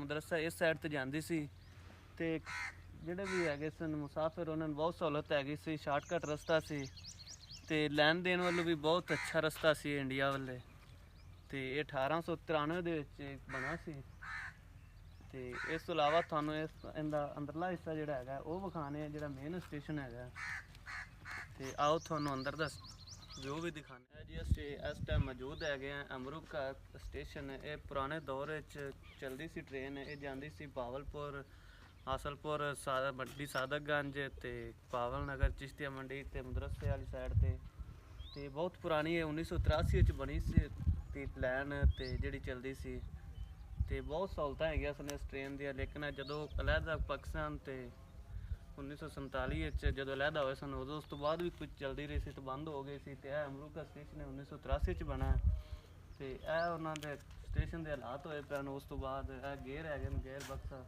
ਮਦਰਸਾ ਇਸ ਸਾਈਡ ਤੇ ਜਾਂਦੀ ਸੀ ਤੇ ਜਿਹੜੇ ਵੀ ਹੈਗੇ ਸਨ ਮੁਸਾਫਿਰ ਉਹਨਾਂ ਨੂੰ ਬਹੁਤ ਸਹੂਲਤ ਹੈਗੀ ਸੀ, ਸ਼ਾਰਟਕਟ ਰਸਤਾ ਸੀ ਤੇ ਲੈਣ ਦੇਣ ਵੱਲੋਂ ਵੀ ਬਹੁਤ ਅੱਛਾ ਰਸਤਾ ਸੀ ਇੰਡੀਆ ਵੱਲੇ। ਤੇ ਇਹ 1893 ਦੇ ਵਿੱਚ ਬਣਾ ਸੀ। ਤੇ ਇਸ ਤੋਂ ਇਲਾਵਾ ਤੁਹਾਨੂੰ ਇਹਦਾ ਅੰਦਰਲਾ ਹਿੱਸਾ ਜਿਹੜਾ ਹੈਗਾ ਉਹ ਵਿਖਾਣੇ, ਜਿਹੜਾ ਮੇਨ ਸਟੇਸ਼ਨ ਹੈਗਾ। ਤੇ ਆਓ ਤੁਹਾਨੂੰ ਅੰਦਰ ਦਾ ਜੋ ਵੀ ਦਿਖਾਣਾ ਜੀ। ਅਸੀਂ ਇਸ ਟਾਈਮ ਮੌਜੂਦ ਹੈਗੇ ਆ ਅਮਰੂਕਾ ਸਟੇਸ਼ਨ। ਇਹ ਪੁਰਾਣੇ ਦੌਰ ਵਿੱਚ ਚਲਦੀ ਸੀ ਟ੍ਰੇਨ। ਇਹ ਜਾਂਦੀ ਸੀ ਭਾਵਲਪੁਰ, ਹਾਸਲਪੁਰ, ਮੰਡੀ ਸਾਦਕਗੰਜ ਤੇ ਪਾਵਲ ਨਗਰ, ਚਿਸ਼ਤੀਆ ਮੰਡੀ ਤੇ ਮਦਰਸੇ ਵਾਲੀ ਸਾਈਡ ਤੇ ਬਹੁਤ ਪੁਰਾਣੀ ਹੈ। 1983 ਵਿੱਚ ਬਣੀ ਸੀ ਤੇ ਪਲਾਨ ਤੇ ਜਿਹੜੀ ਚਲਦੀ ਸੀ ਤੇ ਬਹੁਤ ਸਹੂਲਤਾਂ ਹੈਗੀਆਂ ਸਨ ਇਸ ਟ੍ਰੇਨ ਦੀਆਂ। ਲੇਕਿਨ ਜਦੋਂ ਅਲੱਗਾ ਪਾਕਿਸਤਾਨ ਤੇ 1947 ਵਿੱਚ ਜਦੋਂ ਅਲੱਗਾ ਹੋਏ ਸਨ ਉਦੋਂ ਉਸ ਤੋਂ ਬਾਅਦ ਵੀ ਕੁਝ ਚੱਲਦੀ ਰਹੀ ਸੀ ਤੇ ਬੰਦ ਹੋ ਗਈ ਸੀ। ਤੇ ਇਹ ਅਮਰੂਕਾ ਸਟੇਸ਼ਨ 1983 ਚ ਬਣਾ ਤੇ ਇਹ ਉਹਨਾਂ ਦੇ ਸਟੇਸ਼ਨ ਦੇ ਹਾਲਾਤ ਹੋਏ ਪੈਣ। ਉਸ ਤੋਂ ਬਾਅਦ ਇਹ ਗੇਅਰ ਹੈਗੇ ਨੇ, ਗੇਅਰ ਬਕਸਾ